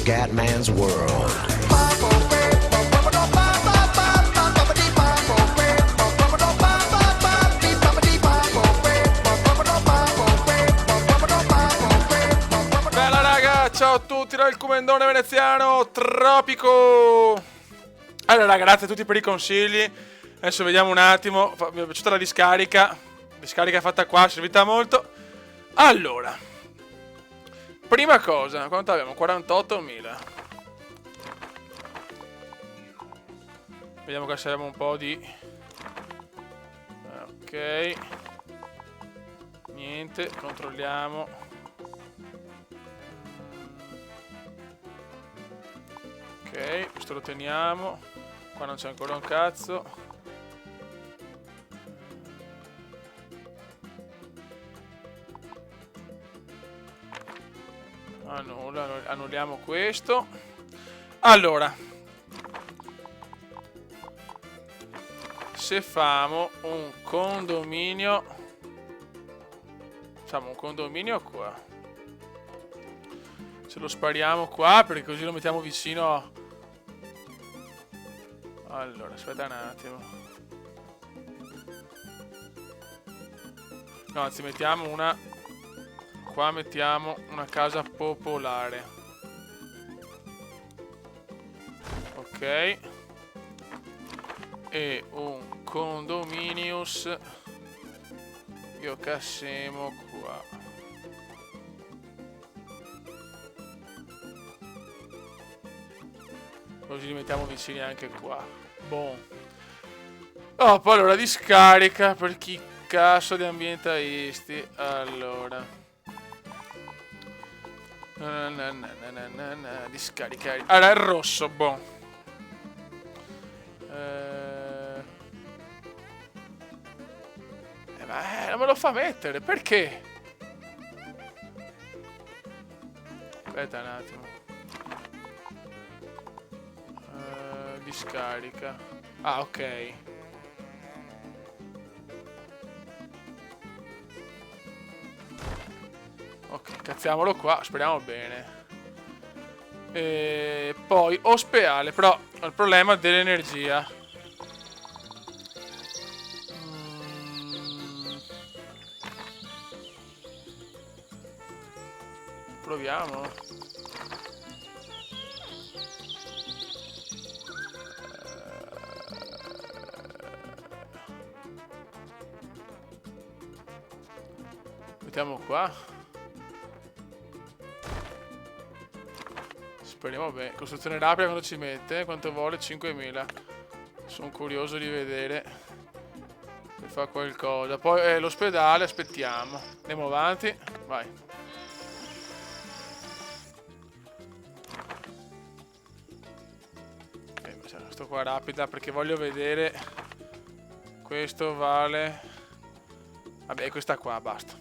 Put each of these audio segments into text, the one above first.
Scatman's World. Bella raga, ciao a tutti dal Comendone Veneziano Tropico. Allora raga, grazie a tutti per i consigli. Adesso vediamo un attimo. Mi è piaciuta la discarica. Discarica fatta qua, è servita molto. Allora, prima cosa, quanto abbiamo? 48.000. Vediamo che serve un po' di... Ok. Niente, controlliamo. Ok, questo lo teniamo. Qua non c'è ancora un cazzo. Annulliamo questo. Allora, se famo un condominio, facciamo un condominio qua, ce lo spariamo qua perché così lo mettiamo vicino. Allora, aspetta un attimo. No, anzi, mettiamo una. Qua mettiamo una casa popolare. Ok. E un condominius. Io cassemo qua. Così li mettiamo vicini anche qua. Boh. Oh, poi allora discarica per chi cazzo di ambientalisti. Allora. Discaricare. Allora, è rosso, boh. Ma non me lo fa mettere, perché? Aspetta un attimo. Discarica. Ah, ok. Ok, cazziamolo qua, speriamo bene. E poi ospedale, però ho il problema dell'energia. Proviamo. Mettiamo qua. Speriamo bene. Costruzione rapida quando ci mette? Quanto vuole? 5.000. Sono curioso di vedere se fa qualcosa. Poi l'ospedale, aspettiamo. Andiamo avanti. Vai. Sto qua rapida perché voglio vedere. Questo vale. Vabbè, questa qua, basta.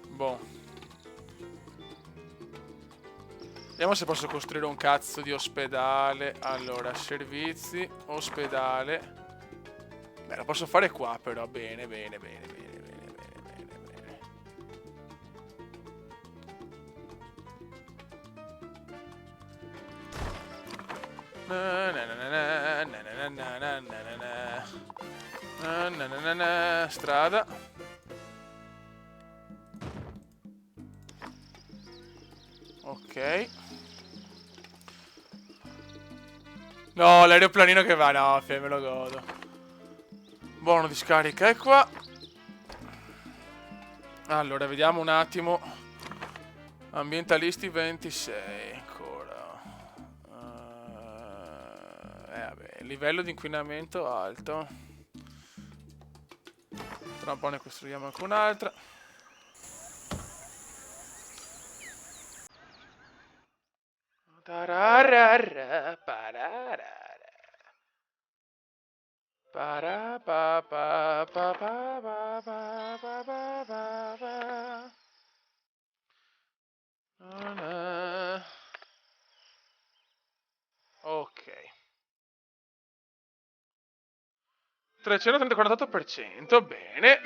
Boh. Vediamo se posso costruire un cazzo di ospedale. Allora, servizi, ospedale. Beh, lo posso fare qua però. Bene, bene, bene, bene, bene, bene, bene, bene. Strada. Ok. No, l'aeroplanino che va. No, me lo godo. Buono, discarica è qua. Allora, vediamo un attimo. Ambientalisti 26. Ancora. Vabbè, livello di inquinamento alto. Tra un po' ne costruiamo anche un'altra. Tararara, pararara. Para pa pa pa pa pa pa pa pa pa pa. Ok. 348%, bene.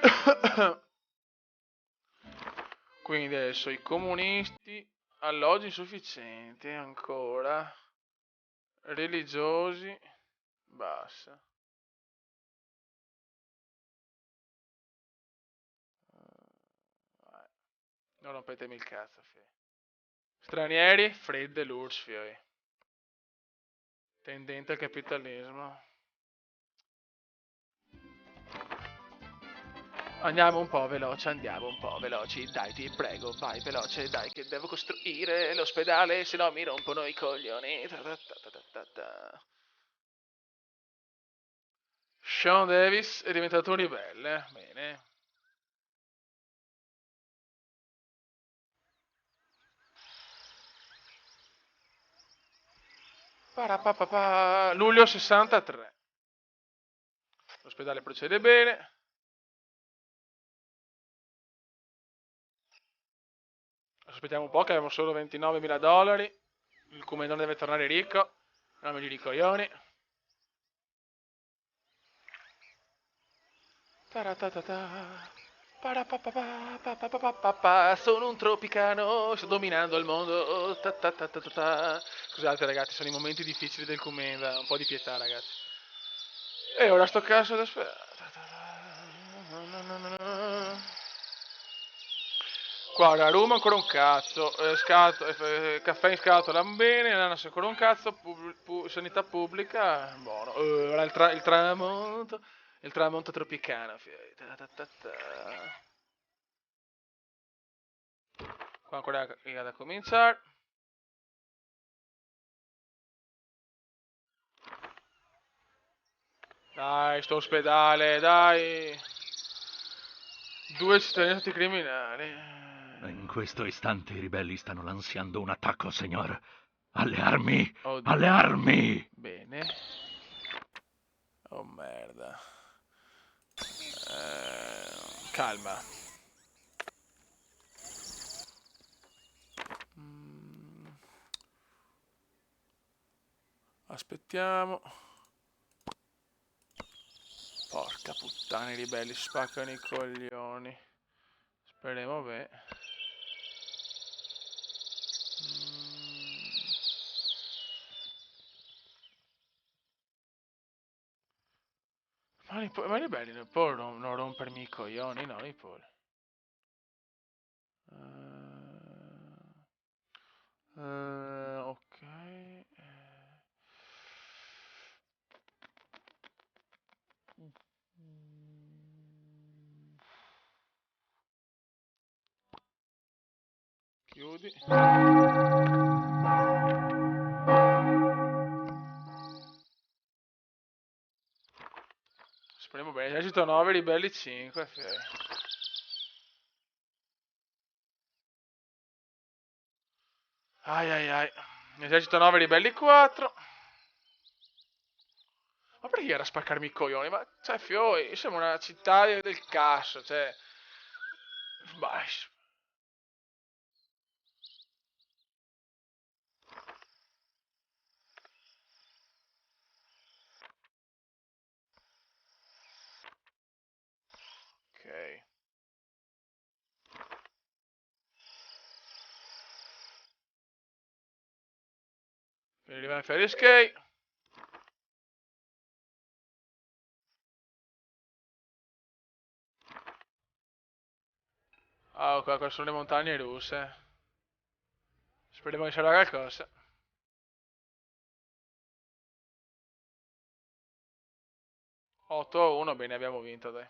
Quindi adesso i comunisti alloggi insufficienti ancora. Religiosi, bassa. Non rompetemi il cazzo, fi. Stranieri, fredde l'URSS, fi. Tendente al capitalismo. Andiamo un po' veloci, dai ti prego, vai veloce, dai che devo costruire l'ospedale, se no mi rompono i coglioni. Sean Davis è diventato un ribelle, bene. Luglio 63. L'ospedale procede bene. Aspettiamo un po' che abbiamo solo $29.000. Il commendone deve tornare ricco. Non mi giri i coglioni. Sono un tropicano, sto dominando il mondo. Scusate ragazzi, sono i momenti difficili del commenda. Un po' di pietà ragazzi. E ora sto cazzo da aspettare. Guarda, a Roma ancora un cazzo, caffè in scatola bene, ananas ancora un cazzo, sanità pubblica, buono. Ora il tramonto tropicano. Qua ancora riga da cominciare. Dai, sto ospedale, dai. 2 cittadini criminali. In questo istante i ribelli stanno lanciando un attacco, signor. Alle armi! Oddio. Alle armi! Bene. Oh merda. Calma. Aspettiamo. Porca puttana, i ribelli spaccano i coglioni. Speriamo bene. Ma i ribelli non può non rompermi i coglioni, no, i può. Ok. Chiudi. Speriamo bene. Esercito 9, ribelli 5. Ai ai ai. Esercito 9, ribelli 4. Ma perché era a spaccarmi i coglioni? Ma, cioè, fioi, siamo una città del cazzo, cioè... Bah, ok. Quindi rimane Ferry Escape. Ah, ok, qua sono le montagne russe. Speriamo che sarà qualcosa. 8-1, bene, abbiamo vinto, dai.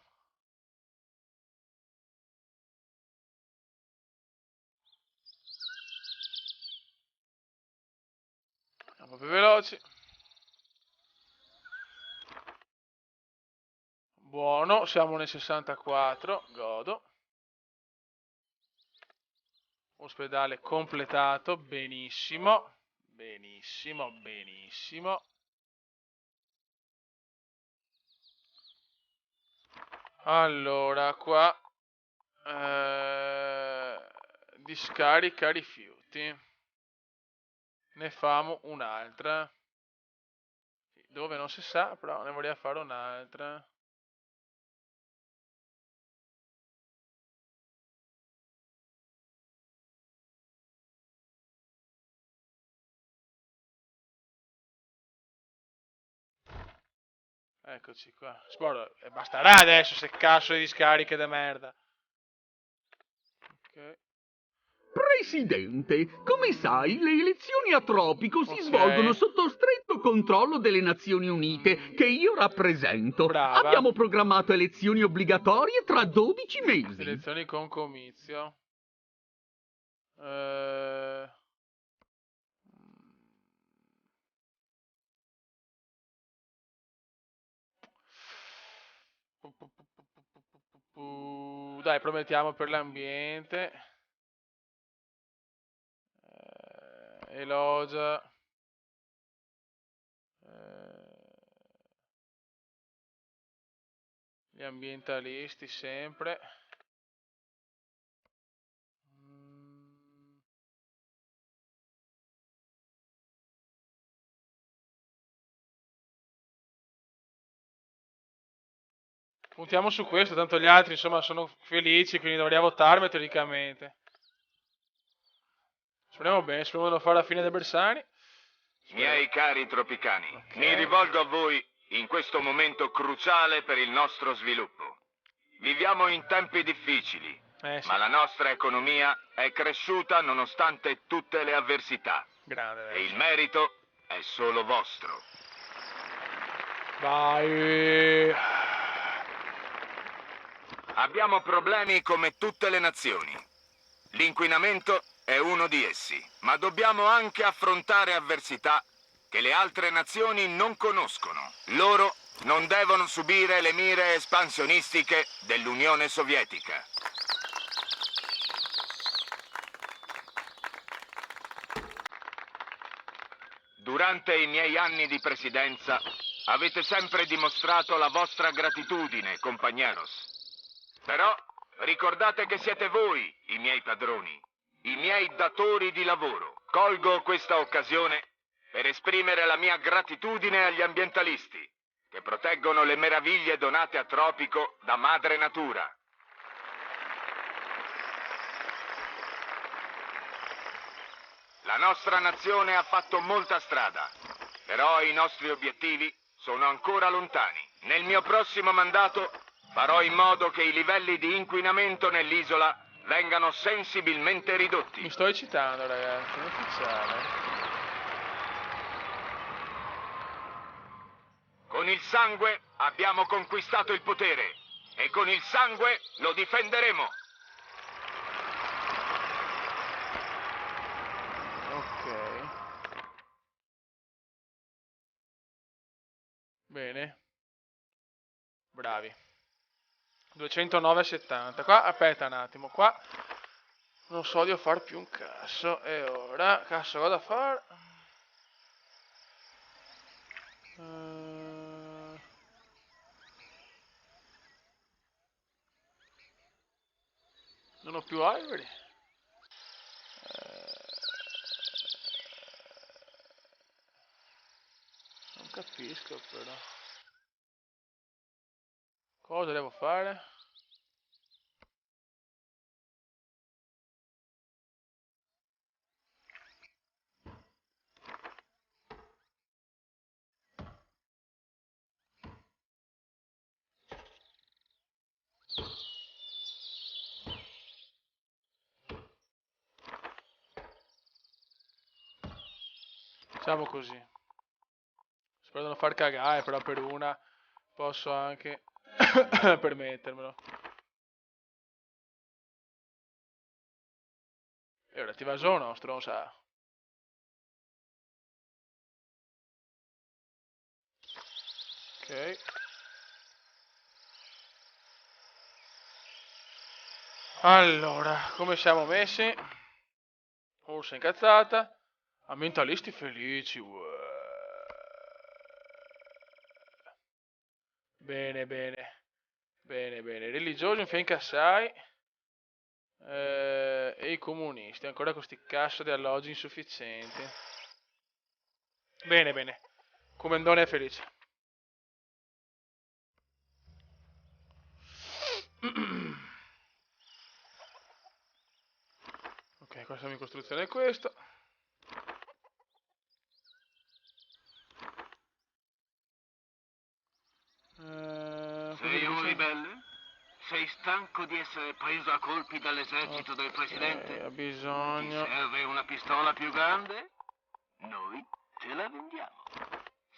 Un po' più veloci. Buono, siamo nel 64, godo. Ospedale completato, benissimo. Benissimo, benissimo. Allora, qua discarica rifiuti. Ne famo un'altra. Dove non si sa, però ne vorrei fare un'altra. Eccoci qua. Sporo, basterà adesso se cazzo di discariche da merda. Ok. Presidente, come sai, le elezioni a Tropico si Ok. svolgono sotto stretto controllo delle Nazioni Unite, che io rappresento. Brava. Abbiamo programmato elezioni obbligatorie tra 12 mesi. Elezioni con comizio. Eh... Dai, promettiamo per l'ambiente. Elogia. Gli ambientalisti sempre. Puntiamo su questo, tanto gli altri insomma sono felici, quindi dovrei votarmi teoricamente. Speriamo bene, speriamo di non fare la fine dei Bersani. Miei cari tropicani, mi rivolgo a voi in questo momento cruciale per il nostro sviluppo. Viviamo in tempi difficili, Sì. ma la nostra economia è cresciuta nonostante tutte le avversità. Grande. E il merito è solo vostro. Vai. Abbiamo problemi come tutte le nazioni. L'inquinamento è uno di essi, ma dobbiamo anche affrontare avversità che le altre nazioni non conoscono. Loro non devono subire le mire espansionistiche dell'Unione Sovietica. Durante i miei anni di presidenza avete sempre dimostrato la vostra gratitudine, compagneros. Però ricordate che siete voi i miei padroni, i miei datori di lavoro. Colgo questa occasione per esprimere la mia gratitudine agli ambientalisti che proteggono le meraviglie donate a Tropico da madre natura. La nostra nazione ha fatto molta strada, però i nostri obiettivi sono ancora lontani. Nel mio prossimo mandato farò in modo che i livelli di inquinamento nell'isola vengano sensibilmente ridotti. Mi sto eccitando, ragazzi, è ufficiale. Con il sangue abbiamo conquistato il potere e con il sangue lo difenderemo. Ok. Bene. Bravi. 209,70. Qua, aspetta un attimo, qua non so di far più un cazzo. E ora, cazzo, vado a fare? Non ho più ivory. Non capisco però. Cosa devo fare? Facciamo così. Spero di non far cagare, però per una posso anche permettermelo. E ora ti va giù, no, stronza. Ok. Allora, come siamo messi? Ursa incazzata. Ambientalisti felici. Bene, bene. Bene, bene. Religiosi in fianco assai. E i comunisti. Ancora con sti cazzo di alloggi insufficienti. Bene, bene. Comendone è felice. Ok, questa mia costruzione è questa. stanco di essere preso a colpi dall'esercito del presidente? Ha bisogno. Ti serve una pistola più grande? Noi te la vendiamo.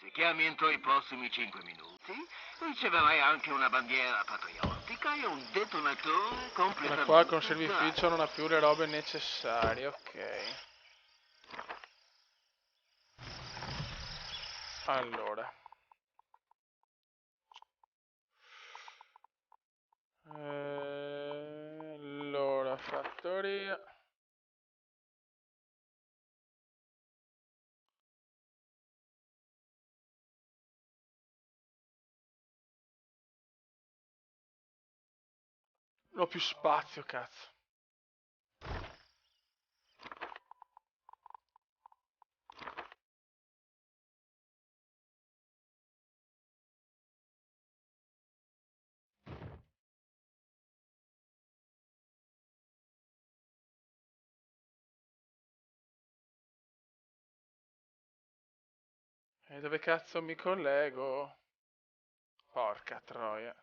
Se chiami entro i prossimi 5 minuti, riceverai anche una bandiera patriottica e un detonatore Ma completamente qua il conservificio non ha più le robe necessarie, ok. Allora. Allora, fattoria. Non ho più spazio, cazzo. E dove cazzo mi collego? Porca troia.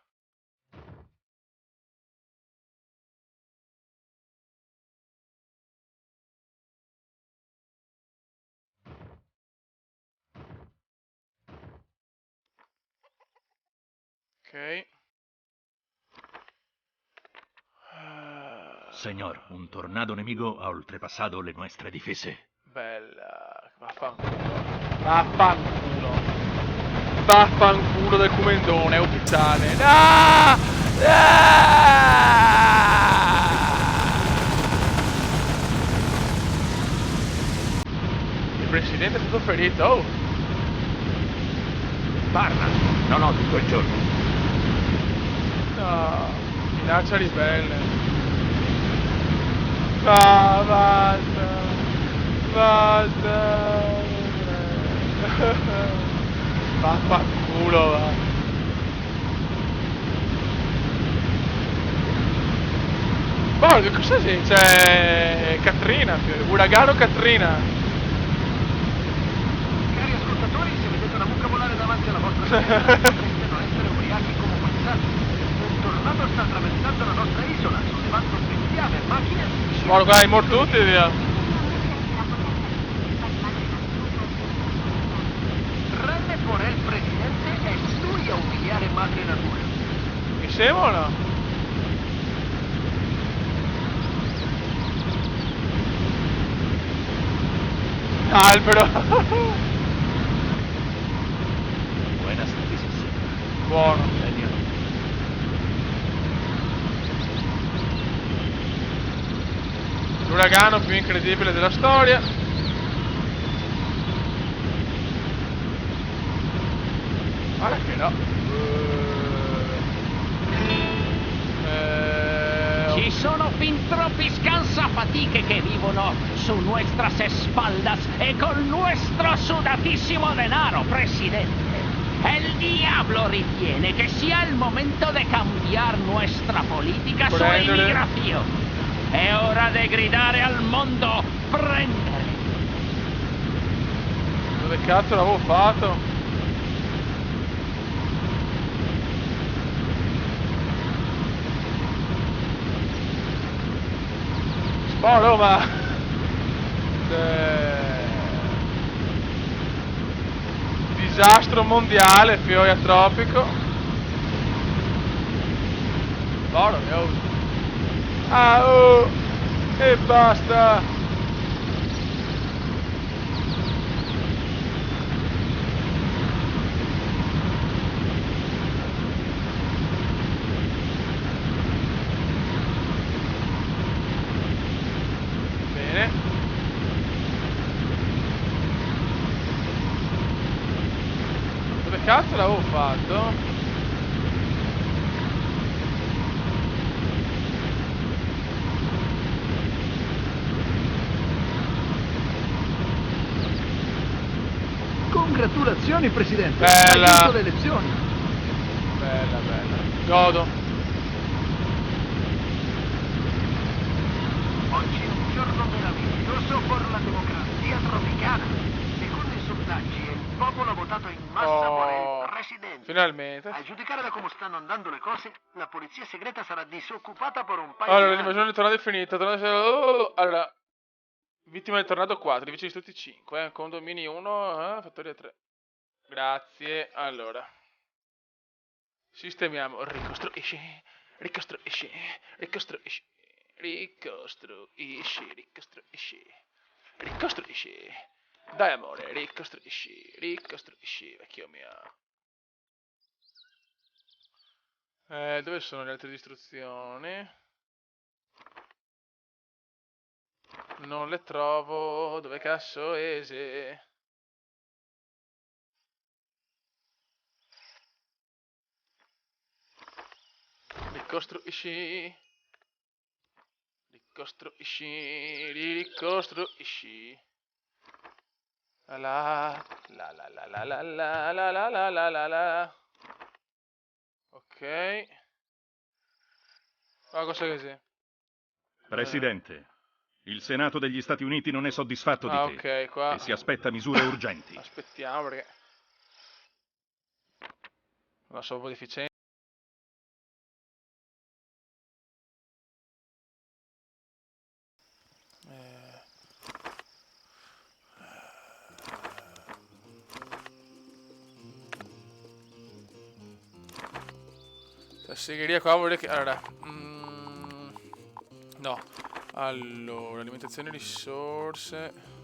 Ok. Señor, un tornado nemico ha oltrepassato le nostre difese. Bella. Vaffanculo. Vaffanculo. Vaffanculo del Comendone, è ufficiale. No! Il presidente è stato ferito. Oh. Parla, non ho tutto il giorno. No. Minaccia ribelle. Va, basta. Basta. Vaffanculo, va. Boh, che cosa c'è? C'è Katrina, uragano Katrina. Cari ascoltatori, se vedete una mucca volare davanti alla vostra testa, potreste non essere ubriachi come passati. Un tornado sta attraversando la nostra isola, sollevando bestiame, macchine. Guarda, qua, morti tutti, via. Renne por el presidente è lui a umiliare madre natura. Mi sembra o no? Albero. Buenas noticias. Buono. Genio. L'uragano più incredibile della storia. Guarda che no. Ci sono fin troppi scansafatiche che vivono su nuestras espaldas e con nuestro sudatissimo denaro, presidente. El diablo ritiene que sia el momento de cambiar nuestra política su Prendere. inmigración. È ora di gridare al mondo, prendere. Dove cazzo l'avevo fatto? Oh Roma! Disastro mondiale, fioia tropico. Buono, mio. Ah, oh! E basta! Bene. Dove cazzo l'avevo fatto? Congratulazioni, Presidente. Bella. Hai vinto le elezioni. Bella, bella. Godo. Oggi è un giorno meraviglioso per la democrazia tropicana. Secondo i sondaggi, il popolo ha votato in massa per il presidente. Finalmente. A giudicare da come stanno andando le cose, la polizia segreta sarà disoccupata per un paio Allora, di l'invasione del tornado è finita. Allora, vittima del tornado 4, divisi distrutti 5, condomini 1, fattoria 3. Grazie. Allora, sistemiamo. Ricostruisci. Dai amore, ricostruisci, vecchio mio. Dove sono le altre distruzioni? Non le trovo. Dove cazzo ese? Ricostruisci. La la la la la la la la la la la la la la. Ok. Ah, cosa che sei? Presidente, il Senato degli Stati Uniti non è soddisfatto di te Ok, qua. e si aspetta misure urgenti. Aspettiamo perché. Non so un po' di efficienza. La segheria qua vuole che... Allora... no. Allora, alimentazione risorse...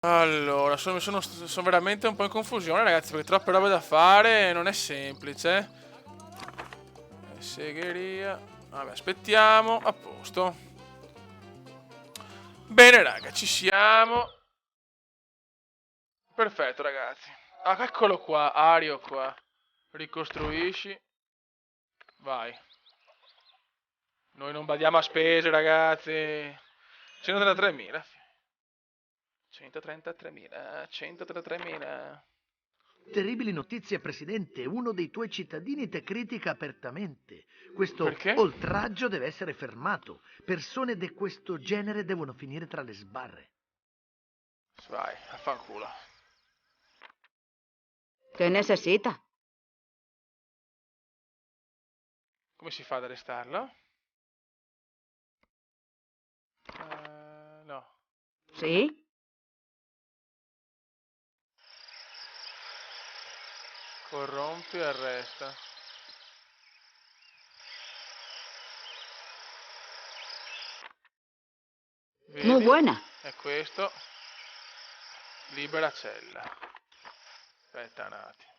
Allora, sono veramente un po' in confusione, ragazzi, perché troppe robe da fare non è semplice. Segheria. Vabbè, aspettiamo. A posto. Bene, raga, ci siamo. Perfetto, ragazzi. Ah, eccolo qua, Ario qua. Ricostruisci. Vai. Noi non badiamo a spese, ragazzi. 133.000. 133.000. Terribili notizie, Presidente. Uno dei tuoi cittadini te critica apertamente. Questo Perché? oltraggio deve essere fermato. Persone di questo genere devono finire tra le sbarre. Vai, affanculo. ¿Qué necesita? Come si fa ad arrestarlo? No. ¿Sí? Corrompi e arresta. Vedi? Muy buena. È questo. Libera cella. Aspetta un attimo.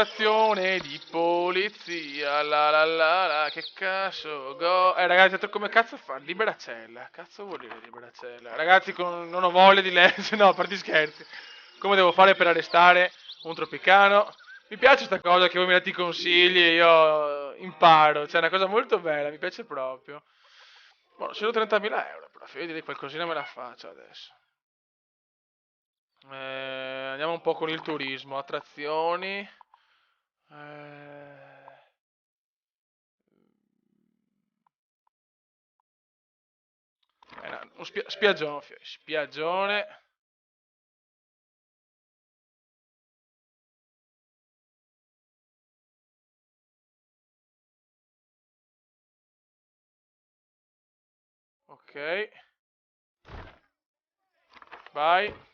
stazione di polizia, che cazzo, ragazzi, come cazzo fa? Liberacella, cazzo vuol dire liberacella? Ragazzi, non ho voglia di leggere, no, a parte scherzi. Come devo fare per arrestare un tropicano? Mi piace sta cosa che voi mi date i consigli e io imparo, cioè è una cosa molto bella, mi piace proprio. Buono, 130.000 euro, però io direi qualcosina me la faccio adesso. Andiamo un po' con il turismo, attrazioni. No, spiaggione, spiaggione. Ok. Vai.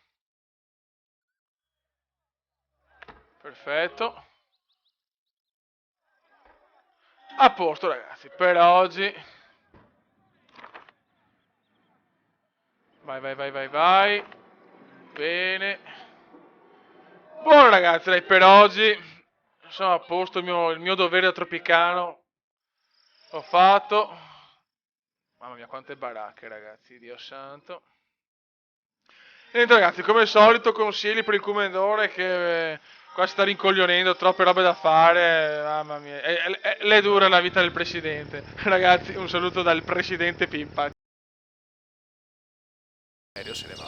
Perfetto. A posto ragazzi, per oggi. Vai. Bene. Buono ragazzi, dai, per oggi sono a posto, il mio dovere da tropicano l'ho fatto. Mamma mia, quante baracche ragazzi, Dio santo. E niente ragazzi, come al solito consigli per il commendone che qua si sta rincoglionendo, troppe robe da fare, mamma mia, è dura la vita del presidente. Ragazzi, un saluto dal presidente Pimpa. Se ne va.